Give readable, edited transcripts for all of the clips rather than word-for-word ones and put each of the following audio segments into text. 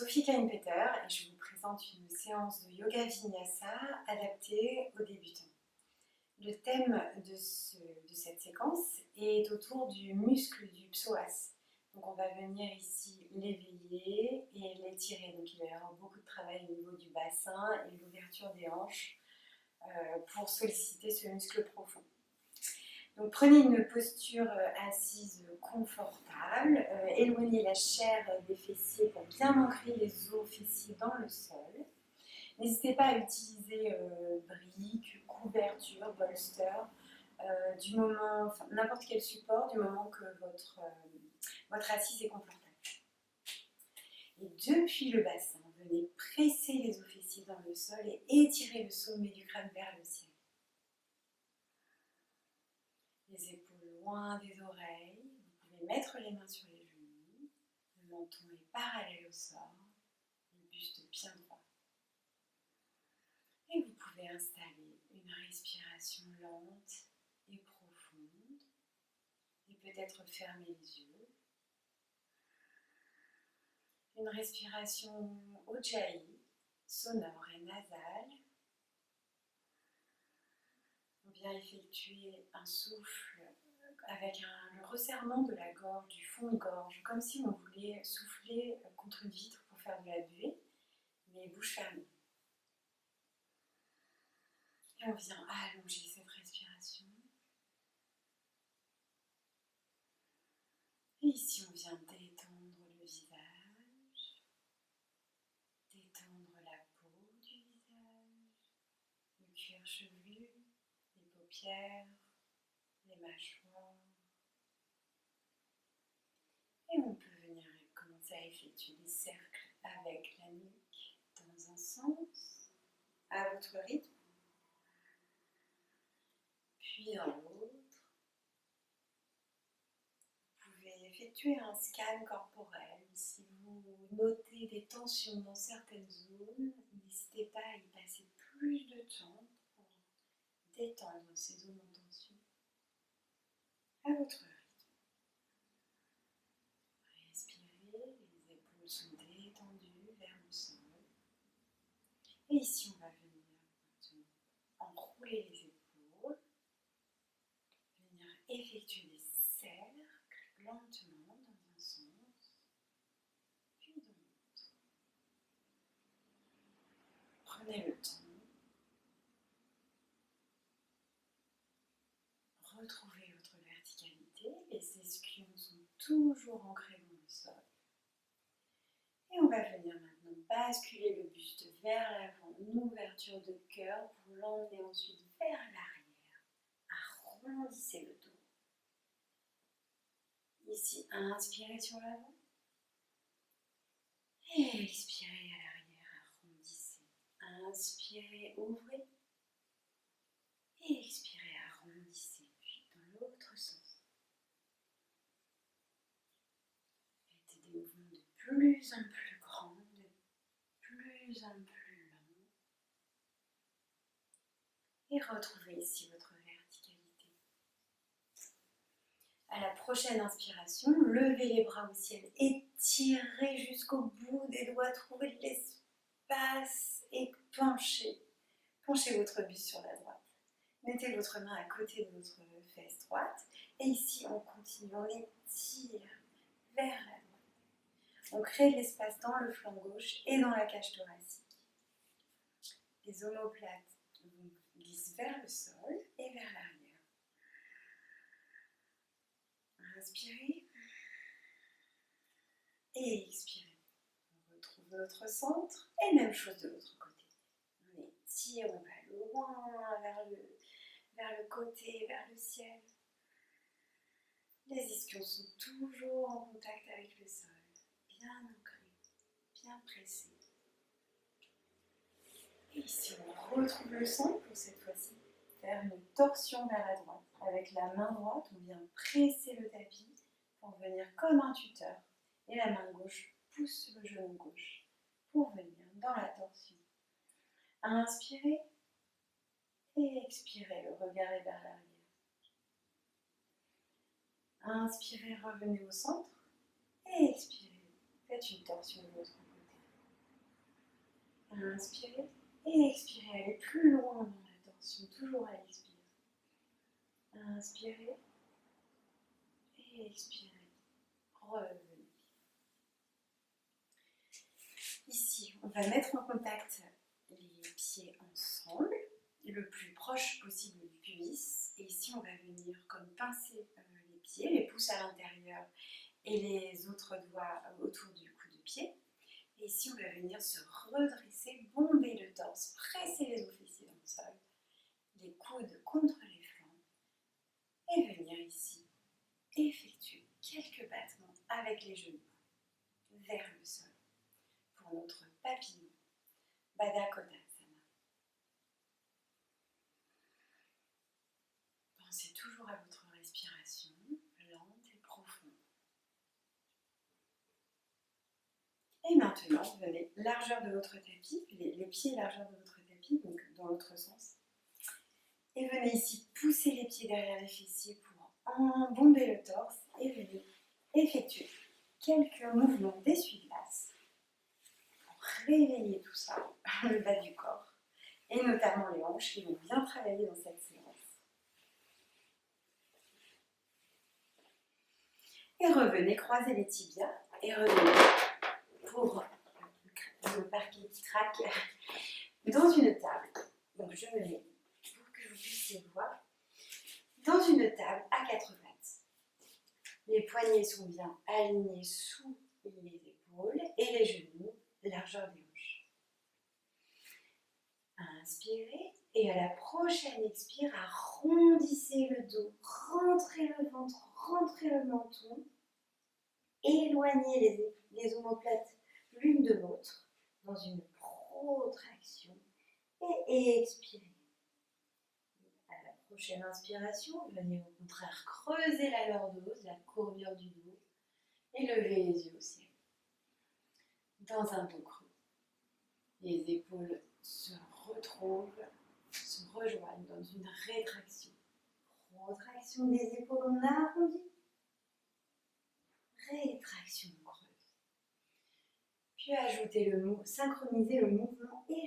Sophie Kain-Peter et je vous présente une séance de yoga vinyasa adaptée aux débutants. Le thème de cette séquence est autour du muscle du psoas. Donc on va venir ici l'éveiller et l'étirer. Donc il va y avoir beaucoup de travail au niveau du bassin et de l'ouverture des hanches pour solliciter ce muscle profond. Donc prenez une posture assise confortable, éloignez la chair des fessiers pour bien ancrer les os fessiers dans le sol. N'hésitez pas à utiliser briques, couverture, bolster, du moment, enfin, n'importe quel support du moment que votre assise est confortable. Et depuis le bassin, venez presser les os fessiers dans le sol et étirer le sommet du crâne vers le ciel. Les épaules loin des oreilles, vous pouvez mettre les mains sur les genoux, le menton est parallèle au sol, le buste bien droit. Et vous pouvez installer une respiration lente et profonde et peut-être fermer les yeux. Une respiration ujjayi, sonore et nasale. On vient effectuer un souffle avec le resserrement de la gorge, du fond de gorge, comme si on voulait souffler contre une vitre pour faire de la buée, mais bouche fermée. Et on vient allonger cette respiration. Et ici, on vient détendre le visage, détendre la peau du visage, le cuir chevelu, les paupières, les mâchoires. Et on peut venir commencer à effectuer des cercles avec la nuque dans un sens, à votre rythme, puis dans l'autre. Vous pouvez effectuer un scan corporel. Si vous notez des tensions dans certaines zones, n'hésitez pas à y passer plus de temps pour détendre ces zones en tension à votre rythme. Respirez, les épaules sont détendues vers le sol. Et ici, on va venir maintenant enrouler les épaules, venir effectuer des cercles lentement dans un sens, puis dans l'autre. Prenez le temps. Retrouvez votre verticalité. Les ischions sont toujours ancrés dans le sol. Et on va venir maintenant basculer le buste vers l'avant, une ouverture de cœur pour l'emmener ensuite vers l'arrière. Arrondissez le dos. Ici, inspirez sur l'avant. Et expirez à l'arrière, arrondissez. Inspirez, ouvrez. Et expirez, arrondissez. Puis dans l'autre sens. Faites des mouvements de plus en plus grands, de plus en plus longs. Et retrouvez ici votre verticalité. À la prochaine inspiration, levez les bras au ciel, étirez jusqu'au bout des doigts, trouvez de l'espace et penchez. Penchez votre buste sur la droite. Mettez votre main à côté de votre fesse droite. Et ici, on continue, on étire vers la droite. On crée de l'espace dans le flanc gauche et dans la cage thoracique. Les omoplates glissent vers le sol et vers l'arrière. Inspirez et expirez. On retrouve notre centre et même chose de l'autre côté. On étire, on va loin vers le côté, vers le ciel. Les ischions sont toujours en contact avec le sol, bien ancrés, bien pressés. Et ici, on retrouve le centre pour cette fois-ci. Faire une torsion vers la droite. Avec la main droite, on vient presser le tapis pour venir comme un tuteur. Et la main gauche pousse le genou gauche pour venir dans la torsion. Inspirez et expirez, le regard est vers l'arrière. Inspirez, revenez au centre et expirez. Faites une torsion de l'autre côté. Inspirez et expirez. Allez plus loin dans la tension, toujours à l'expire. Inspirez et expirez. Revenez. Ici, on va mettre en contact les pieds ensemble, le plus proche possible du pubis. Et ici, on va venir comme pincer les pieds, les pouces à l'intérieur et les autres doigts autour du cou de pied. Et ici, on va venir se redresser, bomber le torse, presser les os fessiers dans le sol, les coudes contre les flancs. Et venir ici effectuer quelques battements avec les genoux vers le sol pour notre papillon, Baddha Konasana. Pensez toujours à votre respiration lente et profonde. Et maintenant, venez largeur de votre tapis, les pieds largeur de votre tapis, donc dans l'autre sens. Et venez ici pousser les pieds derrière les fessiers pour embomber le torse et venez effectuer quelques mouvements d'essuie-glace pour réveiller tout ça, le bas du corps, et notamment les hanches qui vont bien travailler dans cette séance. Et revenez, croisez les tibias et revenez pour le parquet qui craque dans une table. Donc je me mets pour que vous puissiez voir dans une table à 4 pattes. Les poignets sont bien alignés sous les épaules et les genoux, largeur des hanches. Inspirez et à la prochaine expire, arrondissez le dos, rentrez le ventre, rentrez le menton, éloignez les omoplates l'une de l'autre dans une protraction et expirez. À la prochaine inspiration, venez au contraire creuser la lordose, la courbure du dos et levez les yeux au ciel. Dans un dos creux, les épaules se retrouvent, se rejoignent dans une rétraction. Protraction des épaules, on arrondit. Rétraction creuse. Puis ajoutez synchronisez le mouvement et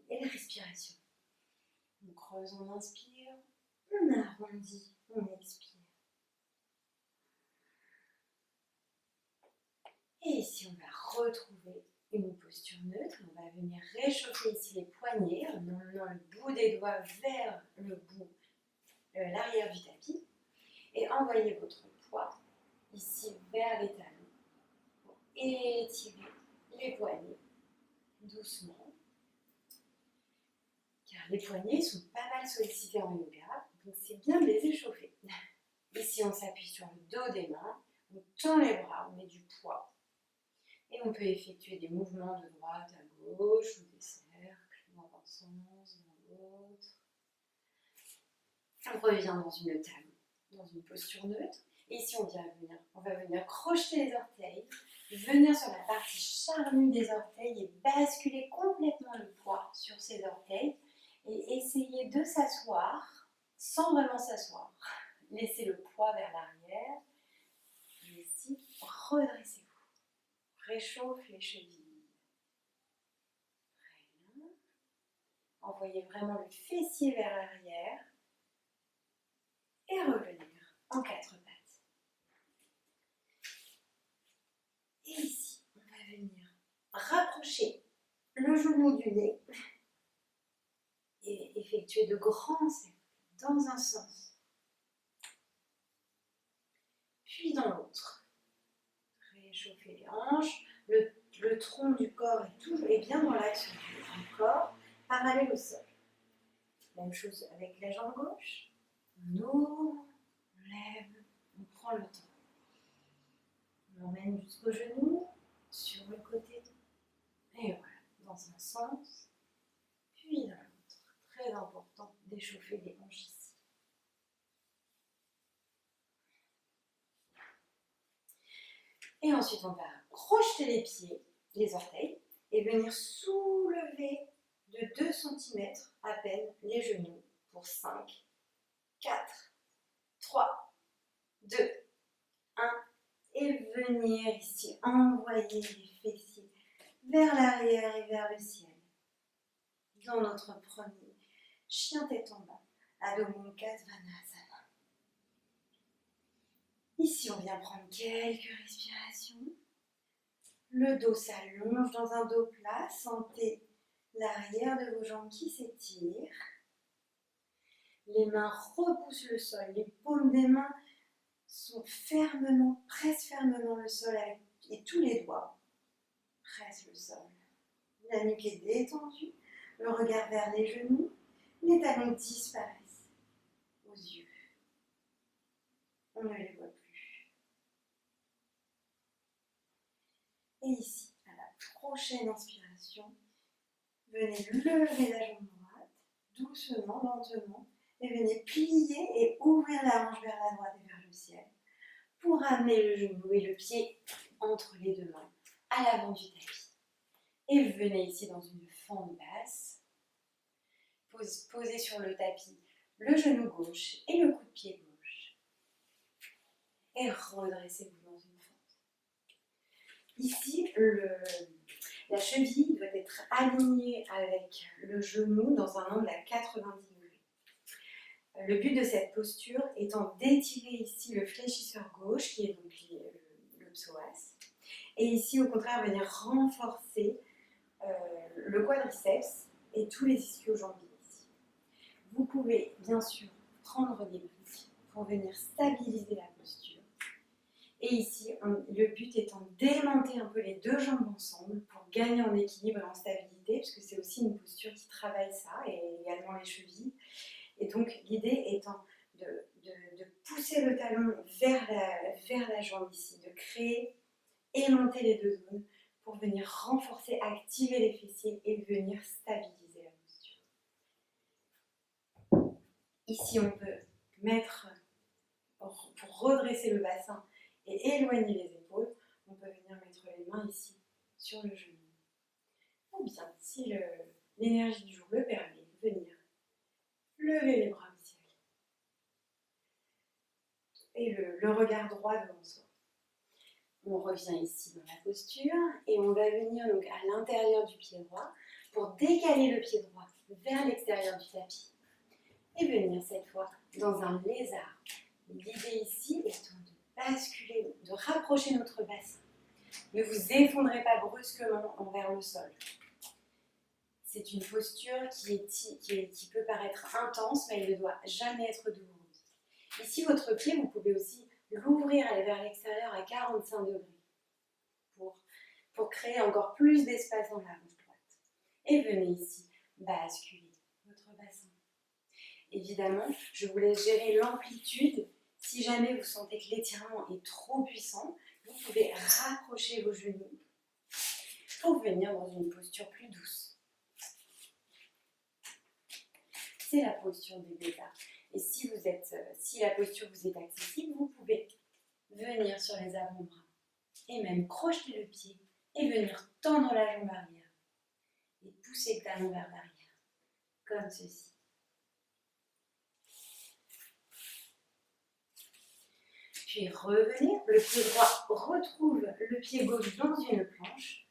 la respiration. On creuse, on inspire, on arrondit, on expire. Et ici, on va retrouver une posture neutre. On va venir réchauffer ici les poignets en emmenant le bout des doigts vers l'arrière du tapis. Et envoyez votre poids ici vers les talons pour étirer les poignets doucement. Car les poignets sont pas mal sollicités en yoga, donc c'est bien de les échauffer. Ici, on s'appuie sur le dos des mains, on tend les bras, on met du poids. Et on peut effectuer des mouvements de droite à gauche ou des cercles dans un sens, dans l'autre. On revient dans une table, dans une posture neutre. Et ici, on va venir crocheter les orteils, venir sur la partie charnue des orteils et basculer complètement le poids sur ces orteils et essayer de s'asseoir sans vraiment s'asseoir. Laissez le poids vers l'arrière. Et ici, redressez-vous. Réchauffe les chevilles. Très bien. Envoyez vraiment le fessier vers l'arrière. Et revenir en 4 pattes. Et ici, on va venir rapprocher le genou du nez et effectuer de grands cercles dans un sens, puis dans l'autre. Réchauffer les hanches, le tronc du corps est bien dans l'axe du corps, parallèle au sol. Même chose avec la jambe gauche. On ouvre, on lève, on prend le temps. On emmène jusqu'au genou, sur le côté. Et voilà, dans un sens, puis dans l'autre. Très important d'échauffer les hanches ici. Et ensuite, on va crocheter les pieds, les orteils, et venir soulever de 2 cm à peine les genoux pour 5, 4, 3, 2, 1. Et venir ici envoyer les fessiers vers l'arrière et vers le ciel. Dans notre premier chien tête en bas, Adho Mukha Svanasana. Ici, on vient prendre quelques respirations. Le dos s'allonge dans un dos plat. Sentez l'arrière de vos jambes qui s'étire. Les mains repoussent le sol. Les paumes des mains pressent fermement le sol et tous les doigts pressent le sol. La nuque est détendue. Le regard vers les genoux. Les talons disparaissent aux yeux. On ne les voit plus. Et ici, à la prochaine inspiration, venez lever la jambe droite, doucement, lentement, et venez plier et ouvrir la hanche vers la droite et vers le ciel, pour amener le genou et le pied entre les deux mains, à l'avant du tapis. Et venez ici dans une fente basse, posez sur le tapis le genou gauche et le coup de pied gauche. Et redressez-vous dans une fente. Ici, la cheville doit être alignée avec le genou dans un angle à 90 degrés. Le but de cette posture étant d'étirer ici le fléchisseur gauche, qui est donc le psoas, et ici au contraire venir renforcer le quadriceps et tous les ischio-jambiers ici. Vous pouvez bien sûr prendre des briques pour venir stabiliser la posture. Et ici, le but étant d'aimanter un peu les deux jambes ensemble pour gagner en équilibre et en stabilité, parce que c'est aussi une posture qui travaille ça, et également les chevilles. Et donc l'idée étant de pousser le talon vers la jambe ici, de créer, aimanter les deux zones pour venir renforcer, activer les fessiers et venir stabiliser la posture. Ici, on peut mettre, pour redresser le bassin et éloigner les épaules, on peut venir mettre les mains ici sur le genou. Ou bien, si l'énergie du jour le permet, venir lever les bras au ciel. Et le regard droit devant soi. On revient ici dans la posture et on va venir donc à l'intérieur du pied droit pour décaler le pied droit vers l'extérieur du tapis et venir cette fois dans un lézard. L'idée ici étant de basculer, de rapprocher notre bassin. Ne vous effondrez pas brusquement envers le sol. C'est une posture qui peut paraître intense, mais elle ne doit jamais être douloureuse. Ici, votre pied, vous pouvez aussi l'ouvrir, aller vers l'extérieur à 45 degrés pour créer encore plus d'espace dans la hanche droite. Et venez ici basculer votre bassin. Évidemment, je vous laisse gérer l'amplitude. Si jamais vous sentez que l'étirement est trop puissant, vous pouvez rapprocher vos genoux pour venir dans une posture plus douce. C'est la posture du lézard. Et si la posture vous est accessible, vous pouvez venir sur les avant-bras et même crocheter le pied et venir tendre la jambe arrière et pousser le talon vers l'arrière, comme ceci. Puis revenir, le pied droit retrouve le pied gauche dans une planche.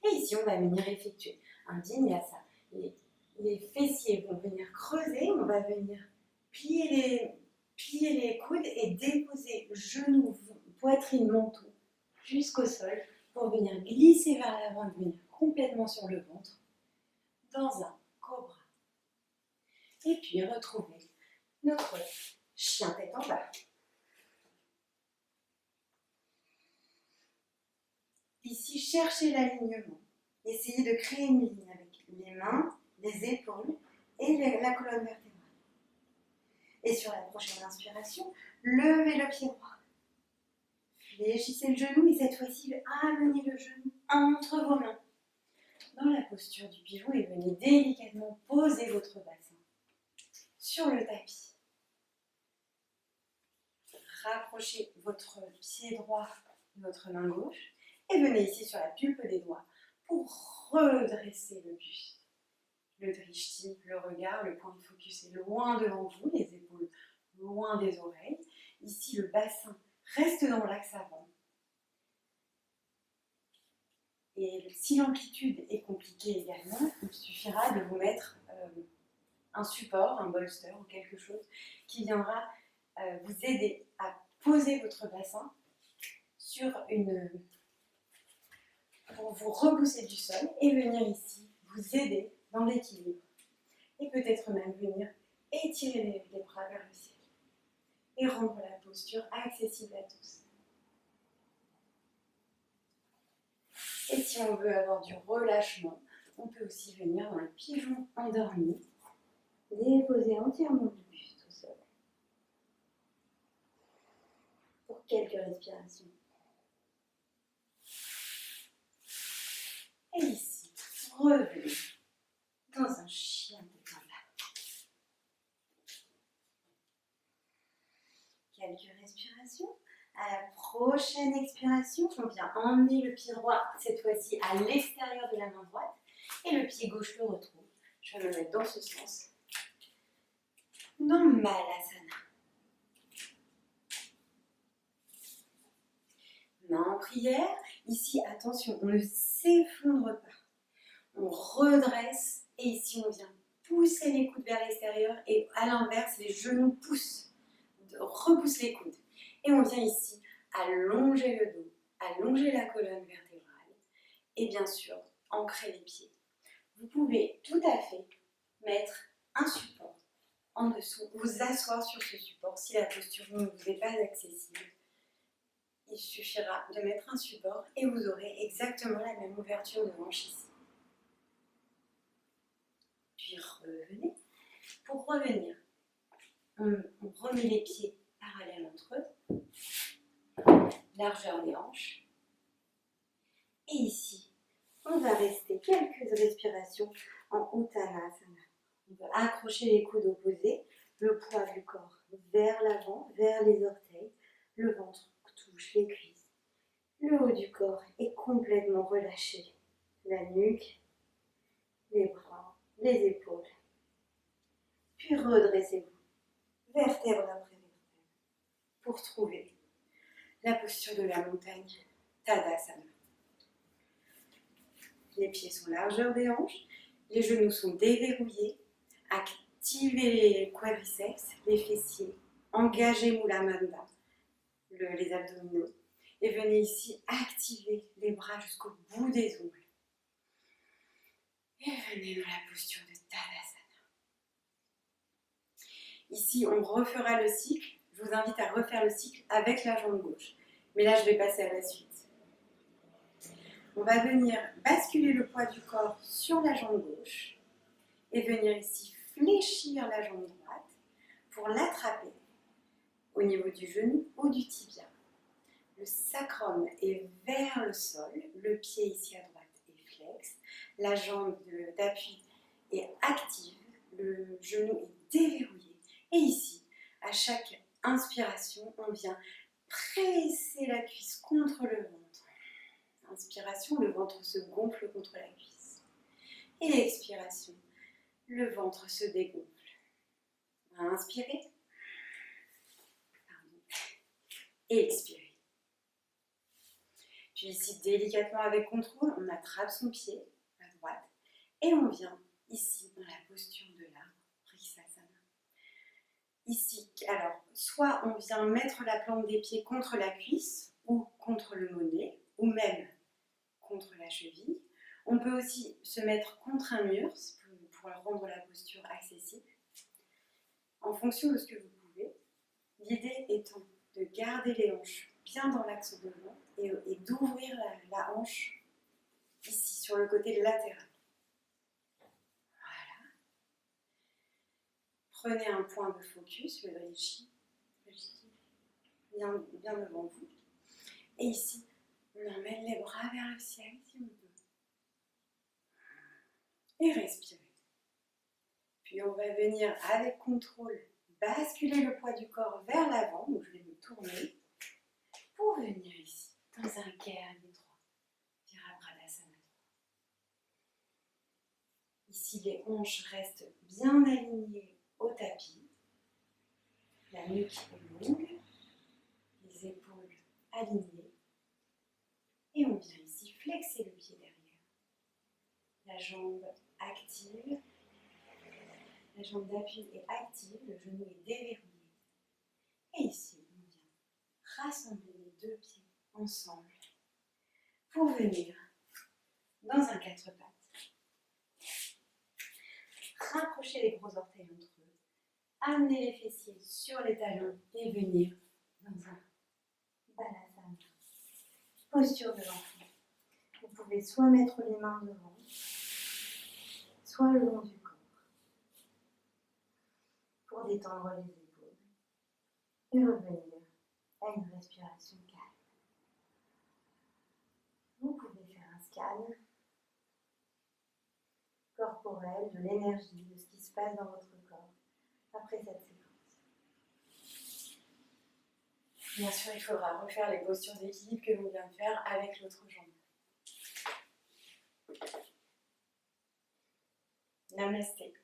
Et ici, on va venir effectuer un vinyasa. Les fessiers vont venir creuser, on va venir plier les coudes et déposer genoux, poitrine, menton jusqu'au sol pour venir glisser vers l'avant et venir complètement sur le ventre dans un cobra. Et puis retrouver notre chien tête en bas. Ici, cherchez l'alignement. Essayez de créer une ligne avec les mains, les épaules et la colonne vertébrale. Et sur la prochaine inspiration, levez le pied droit. Fléchissez le genou et cette fois-ci, amenez le genou entre vos mains dans la posture du pivot et venez délicatement poser votre bassin sur le tapis. Rapprochez votre pied droit de votre main gauche et venez ici sur la pulpe des doigts pour redresser le buste. Le drishti, le regard, le point de focus est loin devant vous, les épaules loin des oreilles. Ici, le bassin reste dans l'axe avant. Et si l'amplitude est compliquée également, il suffira de vous mettre un support, un bolster ou quelque chose qui viendra vous aider à poser votre bassin sur pour vous repousser du sol et venir ici vous aider dans l'équilibre. Et peut-être même venir étirer les bras vers le ciel et rendre la posture accessible à tous. Et si on veut avoir du relâchement, on peut aussi venir dans le pigeon endormi, déposer entièrement le buste au sol. Pour quelques respirations. Et ici, revenez dans un chien de combat. Quelques respirations. À la prochaine expiration, on vient emmener le pied droit, cette fois-ci à l'extérieur de la main droite, et le pied gauche le retrouve. Je vais me mettre dans ce sens. Dans Malasana. Main en prière. Ici, attention, on ne s'effondre pas. On redresse et ici, on vient pousser les coudes vers l'extérieur et à l'inverse, les genoux poussent, repoussent les coudes. Et on vient ici allonger le dos, allonger la colonne vertébrale et bien sûr, ancrer les pieds. Vous pouvez tout à fait mettre un support en dessous, vous asseoir sur ce support si la posture ne vous est pas accessible. Il suffira de mettre un support et vous aurez exactement la même ouverture de hanche ici. Puis revenez. Pour revenir, on remet les pieds parallèles entre eux, largeur des hanches. Et ici, on va rester quelques respirations en Uttanasana. On peut accrocher les coudes opposés, le poids du corps vers l'avant, vers les orteils, le ventre touche les cuisses. Le haut du corps est complètement relâché. La nuque, les bras, les épaules. Puis redressez-vous, vertèbre après vertèbre, pour trouver la posture de la montagne, Tadasana. Les pieds sont largeur des hanches, les genoux sont déverrouillés. Activez les quadriceps, les fessiers, engagez Mula Bandha, les abdominaux. Et venez ici activer les bras jusqu'au bout des ongles. Et venez dans la posture de Tadasana. Ici, on refera le cycle. Je vous invite à refaire le cycle avec la jambe gauche. Mais là, je vais passer à la suite. On va venir basculer le poids du corps sur la jambe gauche et venir ici fléchir la jambe droite pour l'attraper au niveau du genou ou du tibia. Le sacrum est vers le sol, le pied ici à droite est flex, la jambe d'appui est active, le genou est déverrouillé. Et ici, à chaque inspiration, on vient presser la cuisse contre le ventre. Inspiration, le ventre se gonfle contre la cuisse. Et expiration, le ventre se dégonfle. On va inspirer. Et expirer. Puis ici, délicatement avec contrôle, on attrape son pied à droite et on vient ici dans la posture de l'arbre, Vrksasana. Ici, alors, soit on vient mettre la plante des pieds contre la cuisse ou contre le mollet ou même contre la cheville. On peut aussi se mettre contre un mur pour rendre la posture accessible. En fonction de ce que vous pouvez, l'idée étant de garder les hanches bien dans l'axe devant et d'ouvrir la hanche ici, sur le côté latéral. Voilà. Prenez un point de focus, le Rishi, bien devant vous. Et ici, on emmène les bras vers le ciel si on peut. Et respirez. Puis on va venir avec contrôle basculer le poids du corps vers l'avant, donc je vais me tourner pour venir ici, dans un cairn étroit, Virabhadasana. Ici, les hanches restent bien alignées au tapis, la nuque est longue, les épaules alignées, et on vient ici flexer le pied derrière. jambe active, la jambe d'appui est active, le genou est déverrouillé. Et ici, on vient rassembler les deux pieds ensemble pour venir dans un quatre pattes. Rapprocher les gros orteils entre eux, amener les fessiers sur les talons et venir dans un balasana. Posture de l'enfant. Vous pouvez soit mettre les mains devant, soit le long du corps, pour détendre les épaules et revenir à une respiration calme. Vous pouvez faire un scan corporel de l'énergie, de ce qui se passe dans votre corps après cette séquence. Bien sûr, il faudra refaire les postures d'équilibre que l'on vient de faire avec l'autre jambe. Namasté.